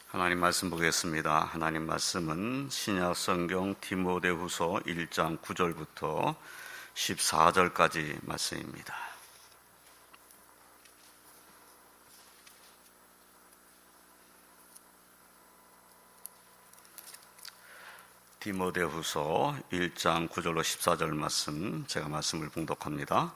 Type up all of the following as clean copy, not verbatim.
하나님 말씀 보겠습니다. 하나님 말씀은 신약 성경 디모데후서 1장 9절부터 14절까지 말씀입니다. 디모데후서 1장 9절로 14절 말씀, 제가 말씀을 봉독합니다.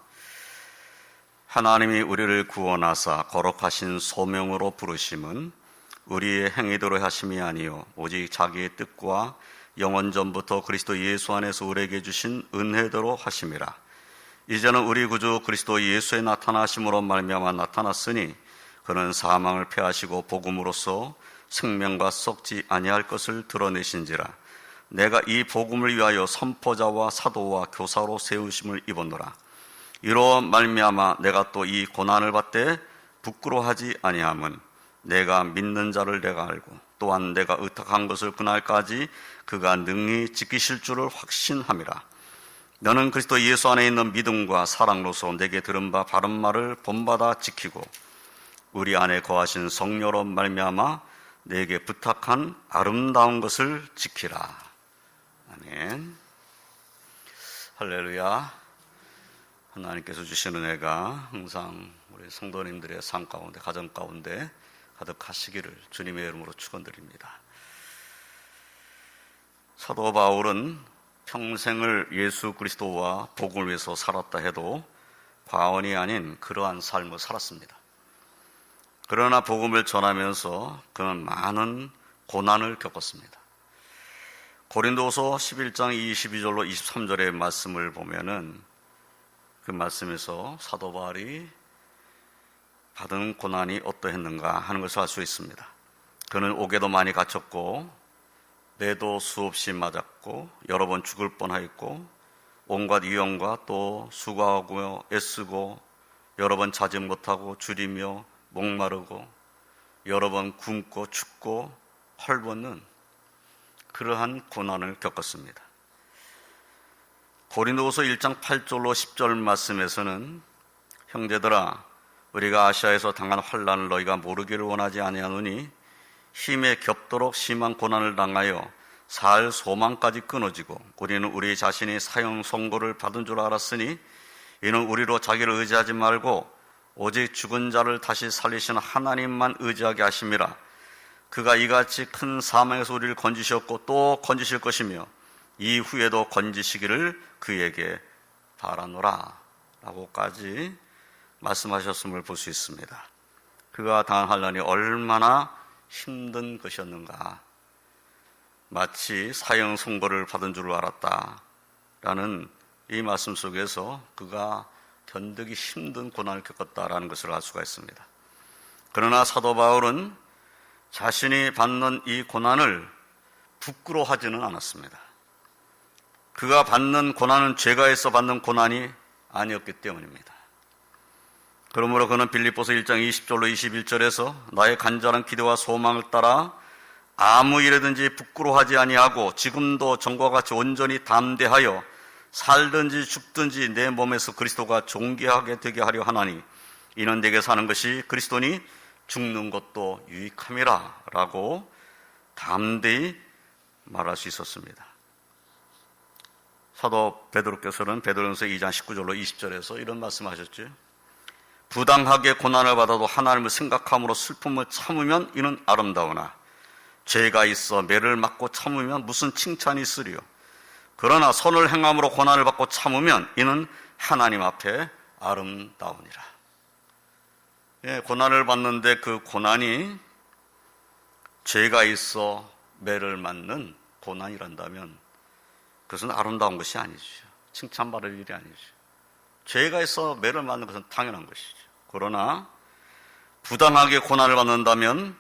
하나님이 우리를 구원하사 거룩하신 소명으로 부르심은 우리의 행위대로 하심이 아니요 오직 자기의 뜻과 영원 전부터 그리스도 예수 안에서 우리에게 주신 은혜대로 하심이라. 이제는 우리 구주 그리스도 예수의 나타나심으로 말미암아 나타났으니 그는 사망을 패하시고 복음으로써 생명과 썩지 아니할 것을 드러내신지라. 내가 이 복음을 위하여 선포자와 사도와 교사로 세우심을 입었노라. 이로 말미암아 내가 또 이 고난을 받되 부끄러워하지 아니함은 내가 믿는 자를 내가 알고 또한 내가 의탁한 것을 그날까지 그가 능히 지키실 줄을 확신함이라. 너는 그리스도 예수 안에 있는 믿음과 사랑로서 내게 들은 바 바른 말을 본받아 지키고 우리 안에 거하신 성령으로 말미암아 내게 부탁한 아름다운 것을 지키라. 아멘. 할렐루야. 하나님께서 주시는 은혜가 항상 우리 성도님들의 삶 가운데, 가정 가운데 가득하시기를 주님의 이름으로 축원드립니다. 사도 바울은 평생을 예수 그리스도와 복음을 위해서 살았다 해도 과언이 아닌 그러한 삶을 살았습니다. 그러나 복음을 전하면서 그는 많은 고난을 겪었습니다. 고린도서 11장 22절로 23절의 말씀을 보면은 그 말씀에서 사도 바울이 받은 고난이 어떠했는가 하는 것을 알 수 있습니다. 그는 옥에도 많이 갇혔고 매도 수없이 맞았고 여러 번 죽을 뻔하였고 온갖 위험과 또 수고하고 애쓰고 여러 번 자지 못하고 줄이며 목마르고 여러 번 굶고 춥고 헐벗는 그러한 고난을 겪었습니다. 고린도후서 1장 8절로 10절 말씀에서는 형제들아 우리가 아시아에서 당한 환난을 너희가 모르기를 원하지 아니하노니 힘에 겹도록 심한 고난을 당하여 살 소망까지 끊어지고 우리는 우리 자신이 사형 선고를 받은 줄 알았으니 이는 우리로 자기를 의지하지 말고 오직 죽은 자를 다시 살리시는 하나님만 의지하게 하심이라. 그가 이같이 큰 사망에서 우리를 건지셨고 또 건지실 것이며 이후에도 건지시기를 그에게 바라노라 라고까지 말씀하셨음을 볼 수 있습니다. 그가 당한 환난이 얼마나 힘든 것이었는가. 마치 사형 선고를 받은 줄 알았다라는 이 말씀 속에서 그가 견디기 힘든 고난을 겪었다라는 것을 알 수가 있습니다. 그러나 사도 바울은 자신이 받는 이 고난을 부끄러워하지는 않았습니다. 그가 받는 고난은 죄가 있어 받는 고난이 아니었기 때문입니다. 그러므로 그는 빌립보서 1장 20절로 21절에서 나의 간절한 기도와 소망을 따라 아무 일에든지 부끄러워하지 아니하고 지금도 전과 같이 온전히 담대하여 살든지 죽든지 내 몸에서 그리스도가 존귀하게 되게 하려 하나니 이는 내게 사는 것이 그리스도니 죽는 것도 유익함이라 라고 담대히 말할 수 있었습니다. 사도 베드로께서는 베드로전서 2장 19절로 20절에서 이런 말씀하셨죠. 부당하게 고난을 받아도 하나님을 생각함으로 슬픔을 참으면 이는 아름다우나 죄가 있어 매를 맞고 참으면 무슨 칭찬이 있으리요. 그러나 선을 행함으로 고난을 받고 참으면 이는 하나님 앞에 아름다우니라. 예, 고난을 받는데 그 고난이 죄가 있어 매를 맞는 고난이란다면 그것은 아름다운 것이 아니죠. 칭찬받을 일이 아니죠. 죄가 있어 매를 맞는 것은 당연한 것이죠. 그러나 부당하게 고난을 받는다면,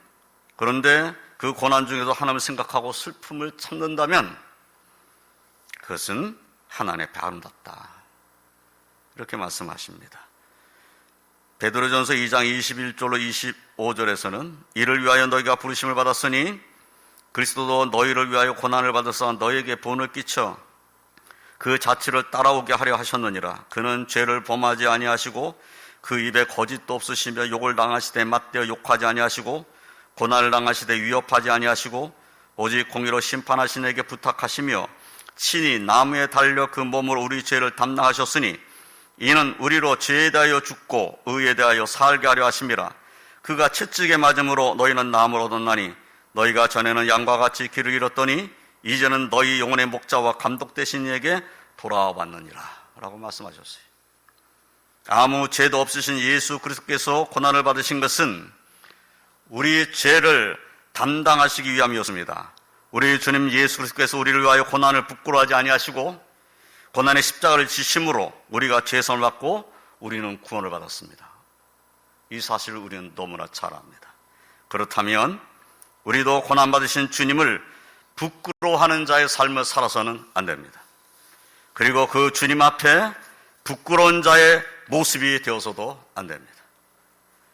그런데 그 고난 중에서 하나님을 생각하고 슬픔을 참는다면 그것은 하나님 앞에 아름답다 이렇게 말씀하십니다. 베드로전서 2장 21절로 25절에서는 이를 위하여 너희가 부르심을 받았으니 그리스도도 너희를 위하여 고난을 받아서 너희에게 본을 끼쳐 그 자취를 따라오게 하려 하셨느니라. 그는 죄를 범하지 아니하시고 그 입에 거짓도 없으시며 욕을 당하시되 맞대어 욕하지 아니하시고 고난을 당하시되 위협하지 아니하시고 오직 공의로 심판하신 이에게 부탁하시며 친히 나무에 달려 그 몸으로 우리 죄를 담당하셨으니 이는 우리로 죄에 대하여 죽고 의에 대하여 살게 하려 하심이라. 그가 채찍에 맞음으로 너희는 나무로 얻었나니 너희가 전에는 양과 같이 길을 잃었더니 이제는 너희 영혼의 목자와 감독 되신 이에게 돌아왔느니라 라고 말씀하셨어요. 아무 죄도 없으신 예수 그리스도께서 고난을 받으신 것은 우리 죄를 담당하시기 위함이었습니다. 우리 주님 예수 그리스도께서 우리를 위하여 고난을 부끄러워하지 아니하시고 고난의 십자가를 지심으로 우리가 죄성을 받고 우리는 구원을 받았습니다. 이 사실을 우리는 너무나 잘 압니다. 그렇다면 우리도 고난받으신 주님을 부끄러워하는 자의 삶을 살아서는 안 됩니다. 그리고 그 주님 앞에 부끄러운 자의 모습이 되어서도 안 됩니다.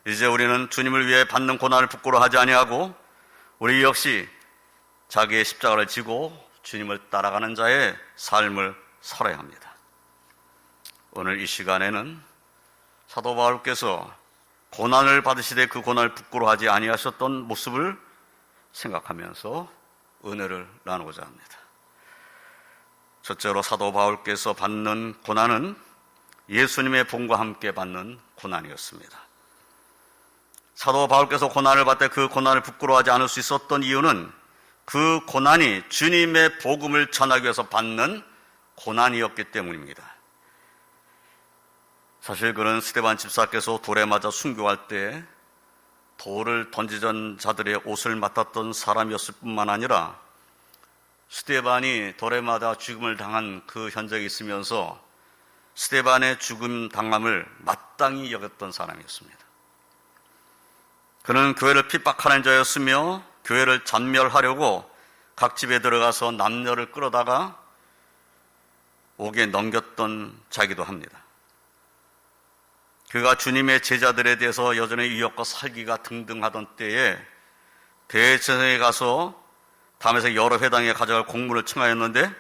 이제 우리는 주님을 위해 받는 고난을 부끄러워하지 아니하고 우리 역시 자기의 십자가를 지고 주님을 따라가는 자의 삶을 살아야 합니다. 오늘 이 시간에는 사도 바울께서 고난을 받으시되 그 고난을 부끄러워하지 아니하셨던 모습을 생각하면서 은혜를 나누고자 합니다. 첫째로 사도 바울께서 받는 고난은 예수님의 본과 함께 받는 고난이었습니다. 사도 바울께서 고난을 받되 그 고난을 부끄러워하지 않을 수 있었던 이유는 그 고난이 주님의 복음을 전하기 위해서 받는 고난이었기 때문입니다. 사실 그는 스데반 집사께서 돌에 맞아 순교할 때 돌을 던지던 자들의 옷을 맡았던 사람이었을 뿐만 아니라 스데반이 돌에 맞아 죽음을 당한 그 현장에 있으면서 스데반의 죽음 당함을 마땅히 여겼던 사람이었습니다. 그는 교회를 핍박하는 자였으며 교회를 잔멸하려고 각 집에 들어가서 남녀를 끌어다가 옥에 넘겼던 자이기도 합니다. 그가 주님의 제자들에 대해서 여전히 위협과 살기가 등등하던 때에 대제사장에 가서 다메섹 여러 회당에 가져갈 공문을 청하였는데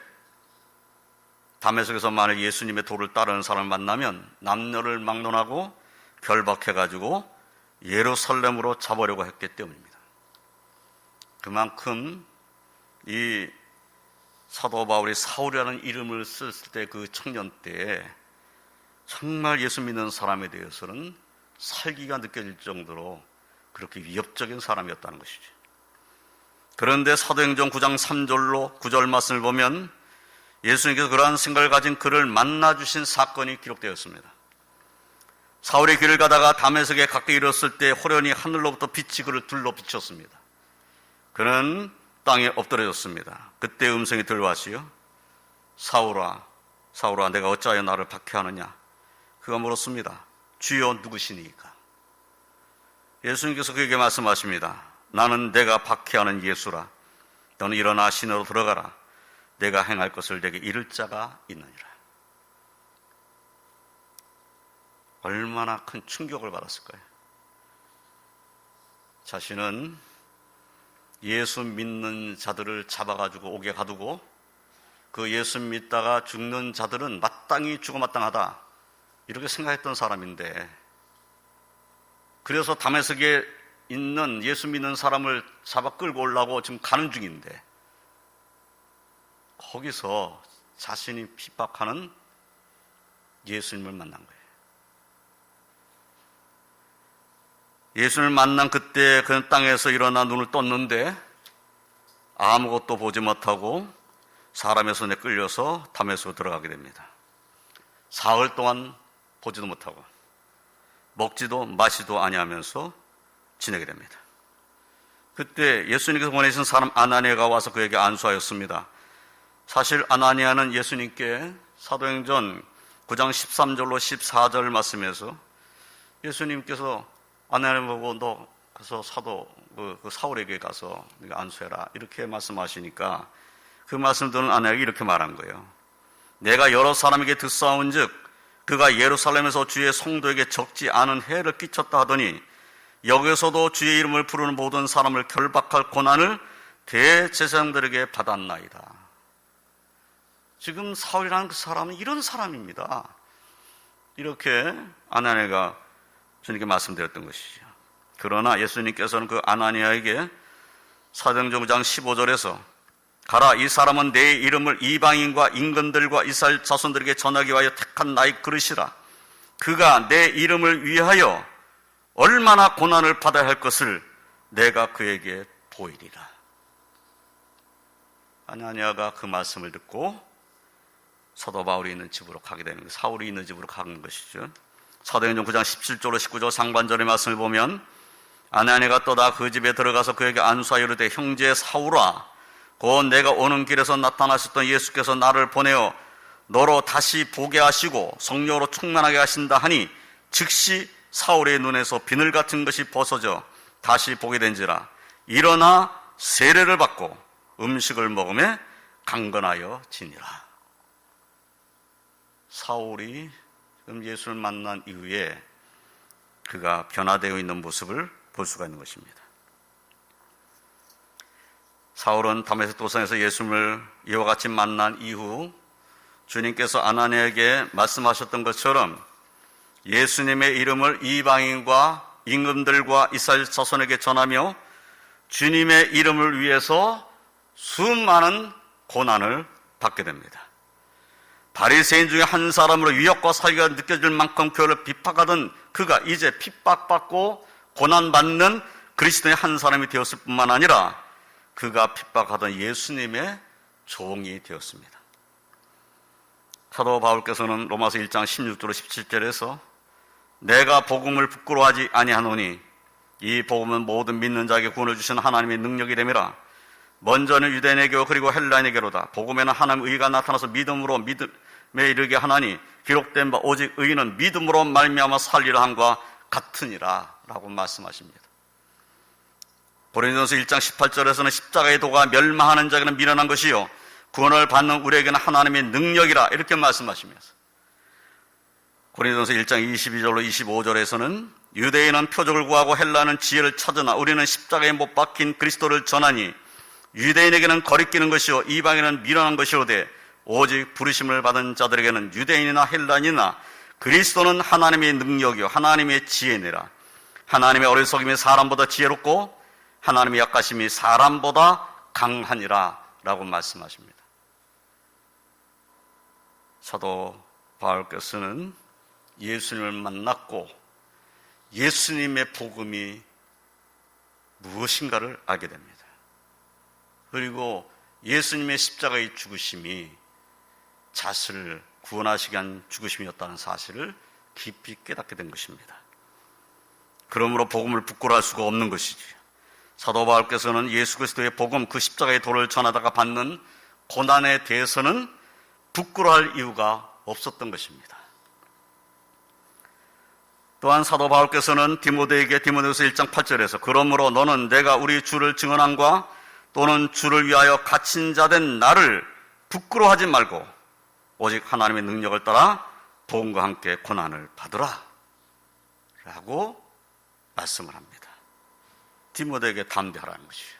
다메섹에서 만약 예수님의 도를 따르는 사람을 만나면 남녀를 막론하고 결박해가지고 예루살렘으로 잡으려고 했기 때문입니다. 그만큼 이 사도 바울이 사울이라는 이름을 쓸 때 그 청년 때에 정말 예수 믿는 사람에 대해서는 살기가 느껴질 정도로 그렇게 위협적인 사람이었다는 것이죠. 그런데 사도행전 9장 3절로 9절 말씀을 보면 예수님께서 그러한 생각을 가진 그를 만나주신 사건이 기록되었습니다. 사울이 길을 가다가 다메섹에 가까이 이르렀을 때 호련히 하늘로부터 빛이 그를 둘러 비쳤습니다. 그는 땅에 엎드려졌습니다. 그때 음성이 들려왔지요. 사울아, 사울아, 내가 어찌하여 나를 박해하느냐? 그가 물었습니다. 주여 누구시니까? 예수님께서 그에게 말씀하십니다. 나는 내가 박해하는 예수라. 너는 일어나 시내로 들어가라. 내가 행할 것을 내게 이를 자가 있느니라. 얼마나 큰 충격을 받았을까요? 자신은 예수 믿는 자들을 잡아가지고 옥에 가두고 그 예수 믿다가 죽는 자들은 마땅히 죽어마땅하다 이렇게 생각했던 사람인데, 그래서 다메섹에 있는 예수 믿는 사람을 잡아 끌고 오려고 지금 가는 중인데 거기서 자신이 핍박하는 예수님을 만난 거예요. 예수님을 만난 그때 그는 땅에서 일어나 눈을 떴는데 아무것도 보지 못하고 사람의 손에 끌려서 다메섹으로 들어가게 됩니다. 사흘 동안 보지도 못하고 먹지도 마시도 아니하면서 지내게 됩니다. 그때 예수님께서 보내신 사람 아나니아가 와서 그에게 안수하였습니다. 사실 아나니아는 예수님께 사도행전 9장 13절로 14절 말씀에서 예수님께서 아나니아 보고 너 가서 그 사울에게 가서 안수해라 이렇게 말씀하시니까 그 말씀 듣는 아나니아가 이렇게 말한 거예요. 내가 여러 사람에게 듣사온즉 그가 예루살렘에서 주의 성도에게 적지 않은 해를 끼쳤다 하더니 여기서도 주의 이름을 부르는 모든 사람을 결박할 고난을 대제사장들에게 받았나이다. 지금 사울이라는 그 사람은 이런 사람입니다. 이렇게 아나니아가 주님께 말씀드렸던 것이죠. 그러나 예수님께서는 그 아나니아에게 사도행전 9장 15절에서 가라, 이 사람은 내 이름을 이방인과 임금들과 이스라엘 자손들에게 전하기 위하여 택한 나의 그릇이라. 그가 내 이름을 위하여 얼마나 고난을 받아야 할 것을 내가 그에게 보이리라. 아나니아가 그 말씀을 듣고 사도 바울이 있는 집으로 가게 되는 거예요. 사울이 있는 집으로 가는 것이죠. 사도행전 9장 17절로 19절 상반절의 말씀을 보면 아나니아가 또다 그 집에 들어가서 그에게 안수하여 이르되 형제 사울아, 곧 내가 오는 길에서 나타나셨던 예수께서 나를 보내어 너로 다시 보게 하시고 성령으로 충만하게 하신다 하니 즉시 사울의 눈에서 비늘 같은 것이 벗어져 다시 보게 된지라. 일어나 세례를 받고 음식을 먹으며 강건하여 지니라. 사울이 지금 예수를 만난 이후에 그가 변화되어 있는 모습을 볼 수가 있는 것입니다. 사울은 다메섹 도상에서 예수님을 이와 같이 만난 이후 주님께서 아나니아에게 말씀하셨던 것처럼 예수님의 이름을 이방인과 임금들과 이스라엘 자손에게 전하며 주님의 이름을 위해서 수많은 고난을 받게 됩니다. 바리새인 중에 한 사람으로 위협과 사기가 느껴질 만큼 교회를 핍박하던 그가 이제 핍박받고 고난받는 그리스도의 한 사람이 되었을 뿐만 아니라 그가 핍박하던 예수님의 종이 되었습니다. 사도 바울께서는 로마서 1장 16절로 17절에서 내가 복음을 부끄러워하지 아니하노니 이 복음은 모든 믿는 자에게 구원을 주신 하나님의 능력이 됨이라. 먼저는 유대인에게요 그리고 헬라인에게로다. 복음에는 하나님의 의가 나타나서 믿음으로 믿음에 이르게 하나니 기록된 바 오직 의인은 믿음으로 말미암아 살리라 함과 같으니라 라고 말씀하십니다. 고린도전서 1장 18절에서는 십자가의 도가 멸망하는 자에게는 미련한 것이요 구원을 받는 우리에게는 하나님의 능력이라 이렇게 말씀하시면서 고린도전서 1장 22절로 25절에서는 유대인은 표적을 구하고 헬라는 지혜를 찾으나 우리는 십자가에 못 박힌 그리스도를 전하니 유대인에게는 거리끼는 것이요 이방인은 미련한 것이오되 오직 부르심을 받은 자들에게는 유대인이나 헬라인이나 그리스도는 하나님의 능력이요 하나님의 지혜니라. 하나님의 어리석음이 사람보다 지혜롭고 하나님의 약하심이 사람보다 강하니라 라고 말씀하십니다. 사도 바울께서는 예수님을 만났고 예수님의 복음이 무엇인가를 알게 됩니다. 그리고 예수님의 십자가의 죽으심이 자신을 구원하시기 위한 죽으심이었다는 사실을 깊이 깨닫게 된 것입니다. 그러므로 복음을 부끄러워할 수가 없는 것이지. 사도 바울께서는 예수 그리스도의 복음, 그 십자가의 도를 전하다가 받는 고난에 대해서는 부끄러워할 이유가 없었던 것입니다. 또한 사도 바울께서는 디모데에게 디모데후서 1장 8절에서 그러므로 너는 내가 우리 주를 증언함과 또는 주를 위하여 갇힌 자 된 나를 부끄러워하지 말고 오직 하나님의 능력을 따라 복음과 함께 고난을 받으라 라고 말씀을 합니다. 디모데에게 담대하라는 것이에요.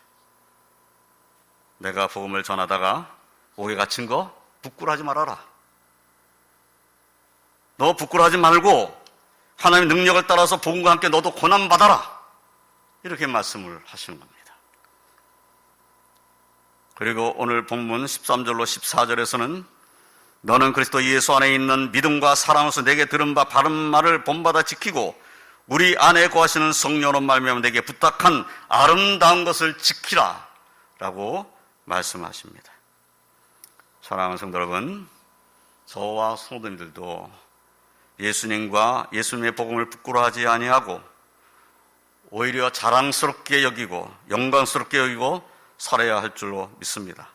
내가 복음을 전하다가 옥에 갇힌 거 부끄러워하지 말아라. 너 부끄러워하지 말고 하나님의 능력을 따라서 복음과 함께 너도 고난 받아라. 이렇게 말씀을 하시는 겁니다. 그리고 오늘 본문 13절로 14절에서는 너는 그리스도 예수 안에 있는 믿음과 사랑으로서 내게 들은 바 바른 말을 본받아 지키고 우리 안에 거하시는 성령으로 말미암아 내게 부탁한 아름다운 것을 지키라 라고 말씀하십니다. 사랑하는 성도 여러분, 저와 성도님들도 예수님과 예수님의 복음을 부끄러워하지 아니하고 오히려 자랑스럽게 여기고 영광스럽게 여기고 살아야 할 줄로 믿습니다.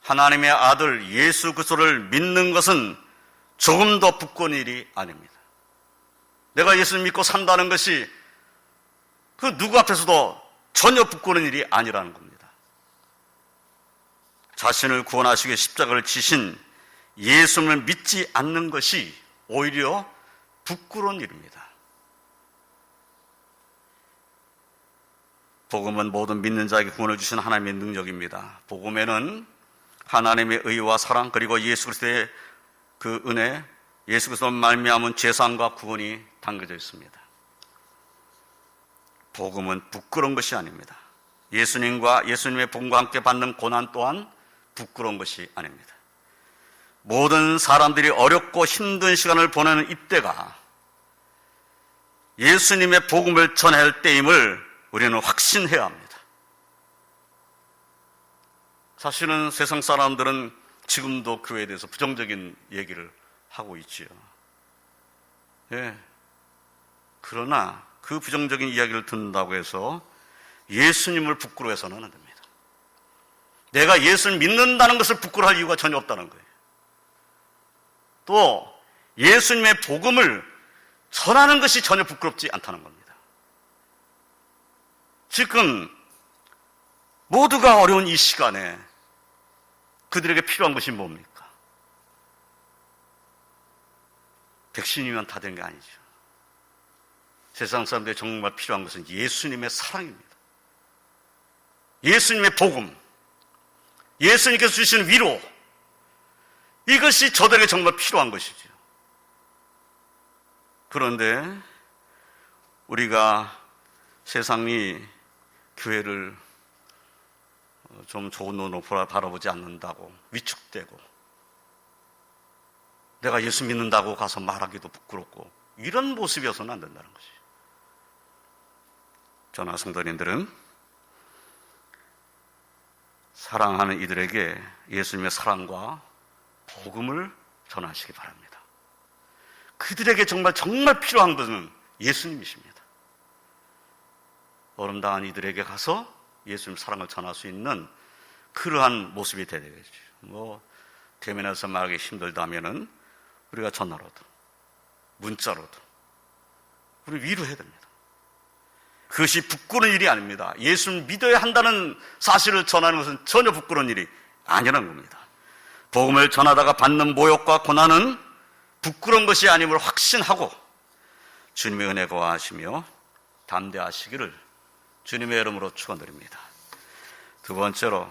하나님의 아들 예수 그리스도를 믿는 것은 조금 더 부끄러운 일이 아닙니다. 내가 예수를 믿고 산다는 것이 그 누구 앞에서도 전혀 부끄러운 일이 아니라는 겁니다. 자신을 구원하시기 위해 십자가를 지신 예수를 믿지 않는 것이 오히려 부끄러운 일입니다. 복음은 모든 믿는 자에게 구원을 주신 하나님의 능력입니다. 복음에는 하나님의 의와 사랑 그리고 예수 그리스도의 그 은혜, 예수 그리스도로 말미암은 죄사함과 구원이 담겨져 있습니다. 복음은 부끄러운 것이 아닙니다. 예수님과 예수님의 복음과 함께 받는 고난 또한 부끄러운 것이 아닙니다. 모든 사람들이 어렵고 힘든 시간을 보내는 이때가 예수님의 복음을 전해야 할 때임을 우리는 확신해야 합니다. 사실은 세상 사람들은 지금도 교회에 대해서 부정적인 얘기를 하고 있지요. 예. 그러나 그 부정적인 이야기를 듣는다고 해서 예수님을 부끄러워해서는 안 됩니다. 내가 예수를 믿는다는 것을 부끄러워할 이유가 전혀 없다는 거예요. 또 예수님의 복음을 전하는 것이 전혀 부끄럽지 않다는 겁니다. 지금 모두가 어려운 이 시간에 그들에게 필요한 것이 뭡니까? 백신이면 다 된 게 아니죠. 세상 사람들이 정말 필요한 것은 예수님의 사랑입니다. 예수님의 복음, 예수님께서 주시는 위로, 이것이 저들에게 정말 필요한 것이죠. 그런데 우리가 세상이 교회를 좀 좋은 눈으로 바라보지 않는다고 위축되고, 내가 예수 믿는다고 가서 말하기도 부끄럽고, 이런 모습이어서는 안 된다는 것이죠. 저나 성도님들은 사랑하는 이들에게 예수님의 사랑과 복음을 전하시기 바랍니다. 그들에게 정말 필요한 것은 예수님이십니다. 어름당한 이들에게 가서 예수님 사랑을 전할 수 있는 그러한 모습이 되야 되겠죠. 대면에서 말하기 힘들다면은 우리가 전화로도, 문자로도 우리 위로해야 됩니다. 그것이 부끄러운 일이 아닙니다. 예수를 믿어야 한다는 사실을 전하는 것은 전혀 부끄러운 일이 아니라는 겁니다. 복음을 전하다가 받는 모욕과 고난은 부끄러운 것이 아님을 확신하고 주님의 은혜 거하시며 담대하시기를 주님의 이름으로 축원드립니다. 두 번째로,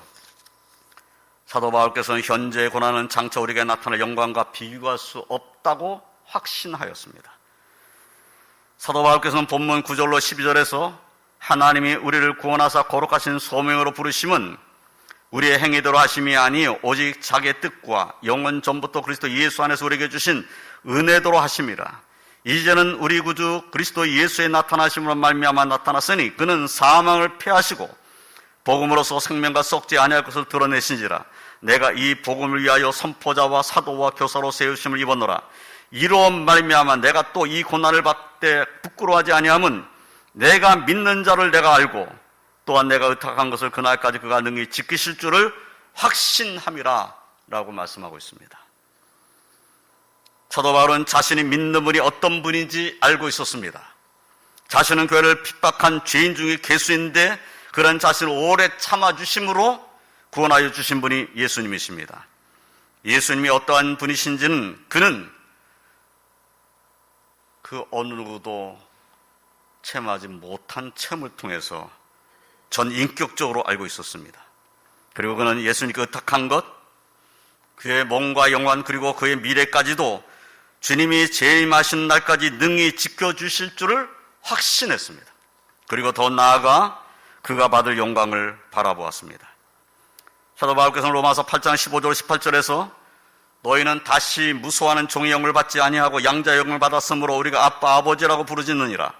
사도 바울께서는 현재의 고난은 장차 우리에게 나타날 영광과 비교할 수 없다고 확신하였습니다. 사도 바울께서는 본문 9절로 12절에서 하나님이 우리를 구원하사 거룩하신 소명으로 부르심은 우리의 행위대로 하심이 아니요 오직 자기의 뜻과 영원 전부터 그리스도 예수 안에서 우리에게 주신 은혜대로 하심이라. 이제는 우리 구주 그리스도 예수의 나타나심으로 말미암아 나타났으니 그는 사망을 패하시고 복음으로서 생명과 썩지 아니할 것을 드러내신지라. 내가 이 복음을 위하여 선포자와 사도와 교사로 세우심을 입었노라. 이로 말미암아 내가 또 이 고난을 받되 부끄러워하지 아니함은 내가 믿는 자를 내가 알고 또한 내가 의탁한 것을 그날까지 그가 능히 지키실 줄을 확신함이라 라고 말씀하고 있습니다. 사도 바울은 자신이 믿는 분이 어떤 분인지 알고 있었습니다. 자신은 교회를 핍박한 죄인 중에 괴수인데 그런 자신을 오래 참아주심으로 구원하여 주신 분이 예수님이십니다. 예수님이 어떠한 분이신지는 그는 그 어느 누구도 체험하지 못한 체험을 통해서 전 인격적으로 알고 있었습니다. 그리고 그는 예수님께 의탁한 것, 그의 몸과 영광 그리고 그의 미래까지도 주님이 재림하신 날까지 능히 지켜주실 줄을 확신했습니다. 그리고 더 나아가 그가 받을 영광을 바라보았습니다. 사도 바울께서는 로마서 8장 15절 18절에서 너희는 다시 무소하는 종의 영을 받지 아니하고 양자의 영을 받았으므로 우리가 아빠 아버지라고 부르짖느니라.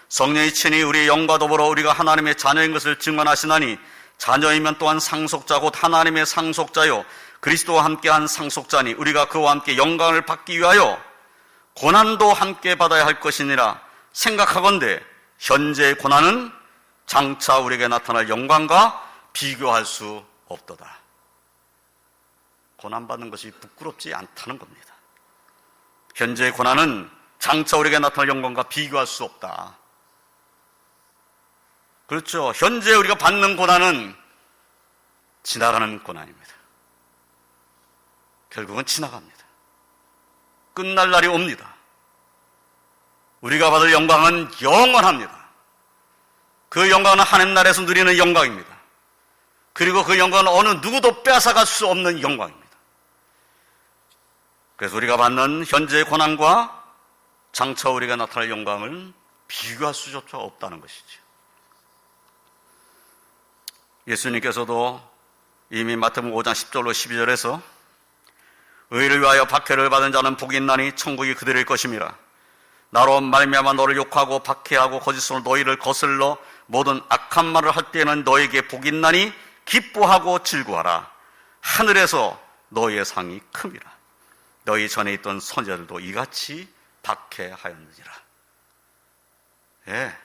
성령이 친히 우리의 영과 더불어 우리가 하나님의 자녀인 것을 증언하시나니 자녀이면 또한 상속자 곧 하나님의 상속자요 그리스도와 함께한 상속자니 우리가 그와 함께 영광을 받기 위하여 고난도 함께 받아야 할 것이니라. 생각하건대 현재의 고난은 장차 우리에게 나타날 영광과 비교할 수 없도다. 고난받는 것이 부끄럽지 않다는 겁니다. 현재의 고난은 장차 우리에게 나타날 영광과 비교할 수 없다. 그렇죠. 현재 우리가 받는 고난은 지나가는 고난입니다. 결국은 지나갑니다. 끝날 날이 옵니다. 우리가 받을 영광은 영원합니다. 그 영광은 하나님 나라에서 누리는 영광입니다. 그리고 그 영광은 어느 누구도 빼앗아갈 수 없는 영광입니다. 그래서 우리가 받는 현재의 고난과 장차 우리가 나타날 영광을 비교할 수조차 없다는 것이죠. 예수님께서도 이미 마태복음 5장 10절로 12절에서 의를 위하여 박해를 받은 자는 복이 있나니 천국이 그들의 것임이라. 나로 말미암아 너를 욕하고 박해하고 거짓으로 너희를 거슬러 모든 악한 말을 할 때에는 너에게 복이 있나니 기뻐하고 즐거워하라. 하늘에서 너희의 상이 큼이라. 너희 전에 있던 선지자들도 이같이 박해하였느니라. 예,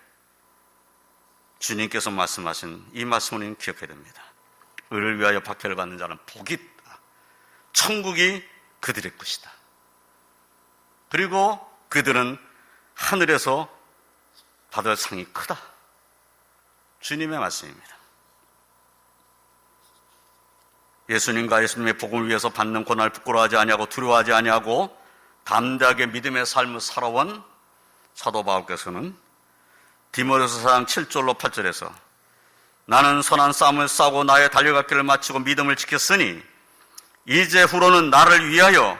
주님께서 말씀하신 이 말씀을 우리는 기억해야 됩니다. 의를 위하여 박해를 받는 자는 복이 있다. 천국이 그들의 것이다. 그리고 그들은 하늘에서 받을 상이 크다. 주님의 말씀입니다. 예수님과 예수님의 복음을 위해서 받는 고난을 부끄러워하지 아니하고 두려워하지 아니하고 담대하게 믿음의 삶을 살아온 사도 바울께서는 디모데후서 4장 7절로 8절에서 나는 선한 싸움을 싸우고 나의 달려갈 길을 마치고 믿음을 지켰으니 이제 후로는 나를 위하여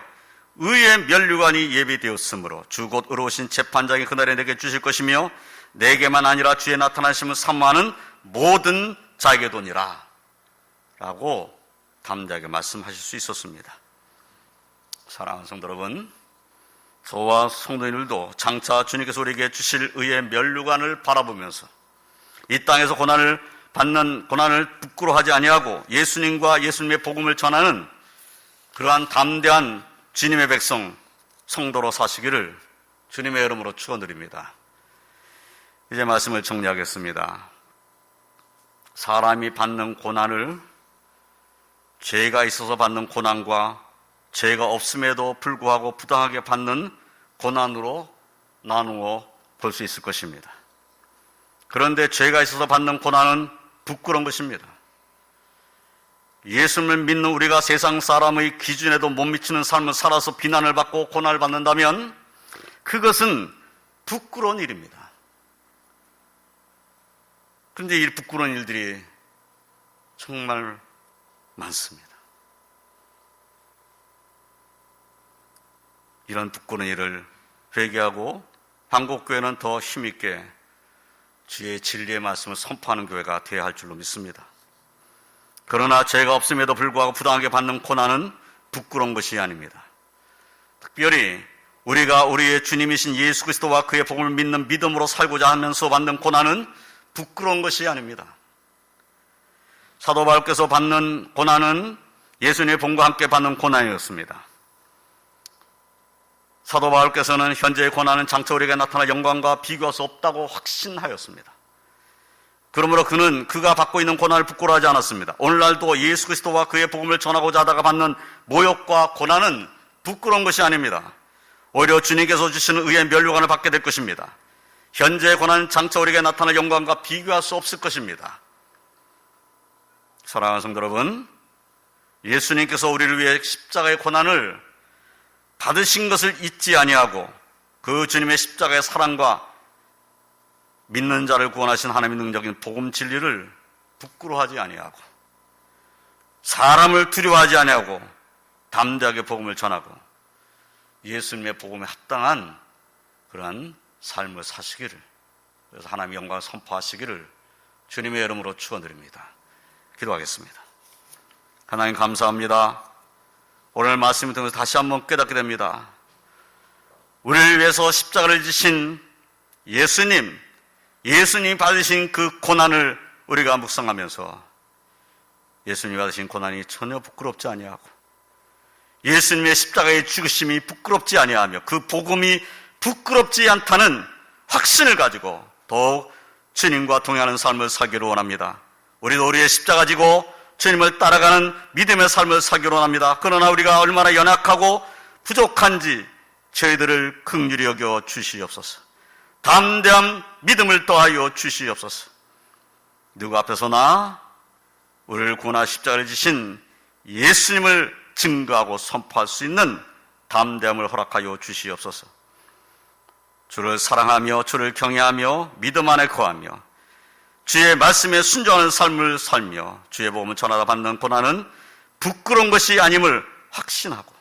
의의 면류관이 예비되었으므로 주 곧 의로우신 재판장이 그날에 내게 주실 것이며 내게만 아니라 주의 나타나심을 사모하는 모든 자에게도니라 라고 담대하게 말씀하실 수 있었습니다. 사랑하는 성도 여러분, 저와 성도님들도 장차 주님께서 우리에게 주실 의의 면류관을 바라보면서 이 땅에서 고난을 부끄러워하지 아니하고 예수님과 예수님의 복음을 전하는 그러한 담대한 주님의 백성 성도로 사시기를 주님의 이름으로 축원드립니다. 이제 말씀을 정리하겠습니다. 사람이 받는 고난을 죄가 있어서 받는 고난과 죄가 없음에도 불구하고 부당하게 받는 고난으로 나누어 볼 수 있을 것입니다. 그런데 죄가 있어서 받는 고난은 부끄러운 것입니다. 예수님을 믿는 우리가 세상 사람의 기준에도 못 미치는 삶을 살아서 비난을 받고 고난을 받는다면 그것은 부끄러운 일입니다. 그런데 이 부끄러운 일들이 정말 많습니다. 이런 부끄러운 일을 회개하고 한국교회는 더 힘있게 주의 진리의 말씀을 선포하는 교회가 되어야 할 줄로 믿습니다. 그러나 죄가 없음에도 불구하고 부당하게 받는 고난은 부끄러운 것이 아닙니다. 특별히 우리가 우리의 주님이신 예수 그리스도와 그의 복음을 믿는 믿음으로 살고자 하면서 받는 고난은 부끄러운 것이 아닙니다. 사도 바울께서 받는 고난은 예수님의 복음과 함께 받는 고난이었습니다. 사도 바울께서는 현재의 고난은 장차 우리에게 나타날 영광과 비교할 수 없다고 확신하였습니다. 그러므로 그는 그가 받고 있는 고난을 부끄러워하지 않았습니다. 오늘날도 예수 그리스도와 그의 복음을 전하고자 하다가 받는 모욕과 고난은 부끄러운 것이 아닙니다. 오히려 주님께서 주시는 의의 면류관을 받게 될 것입니다. 현재의 고난은 장차 우리에게 나타날 영광과 비교할 수 없을 것입니다. 사랑하는 성도 여러분, 예수님께서 우리를 위해 십자가의 고난을 받으신 것을 잊지 아니하고 그 주님의 십자가의 사랑과 믿는 자를 구원하신 하나님의 능력인 복음 진리를 부끄러워하지 아니하고 사람을 두려워하지 아니하고 담대하게 복음을 전하고 예수님의 복음에 합당한 그러한 삶을 사시기를, 그래서 하나님의 영광을 선포하시기를 주님의 이름으로 축원드립니다. 기도하겠습니다. 하나님 감사합니다. 오늘 말씀을 통해서 다시 한번 깨닫게 됩니다. 우리를 위해서 십자가를 지신 예수님 받으신 그 고난을 우리가 묵상하면서 예수님이 받으신 고난이 전혀 부끄럽지 아니하고 예수님의 십자가의 죽으심이 부끄럽지 아니하며 그 복음이 부끄럽지 않다는 확신을 가지고 더욱 주님과 동행하는 삶을 살기를 원합니다. 우리도 우리의 십자가 지고 주님을 따라가는 믿음의 삶을 살기로 합니다. 그러나 우리가 얼마나 연약하고 부족한지 저희들을 긍휼히 여겨 주시옵소서. 담대한 믿음을 더하여 주시옵소서. 누구 앞에서나 우리를 구원하 십자가를 지신 예수님을 증거하고 선포할 수 있는 담대함을 허락하여 주시옵소서. 주를 사랑하며 주를 경외하며 믿음 안에 거하며 주의 말씀에 순종하는 삶을 살며 주의 복음을 전하다 받는 고난은 부끄러운 것이 아님을 확신하고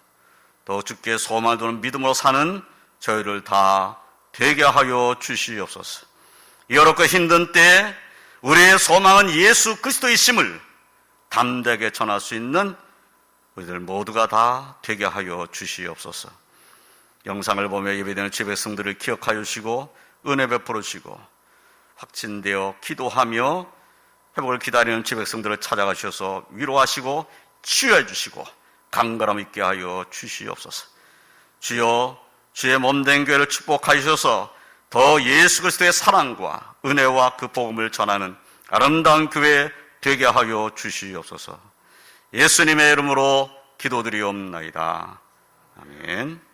또 주께 소망을 두는 믿음으로 사는 저희를 다 되게 하여 주시옵소서. 이 어렵고 힘든 때에 우리의 소망은 예수 그리스도이심을 담대하게 전할 수 있는 우리들 모두가 다 되게 하여 주시옵소서. 영상을 보며 예배되는 주의 백성들을 기억하여 주시고 은혜 베풀어 주시고 확진되어 기도하며 회복을 기다리는 주의 백성들을 찾아가셔서 위로하시고 치유해 주시고 강건함 있게 하여 주시옵소서. 주여, 주의 몸된 교회를 축복하셔서 더 예수 그리스도의 사랑과 은혜와 그 복음을 전하는 아름다운 교회 되게 하여 주시옵소서. 예수님의 이름으로 기도드리옵나이다. 아멘.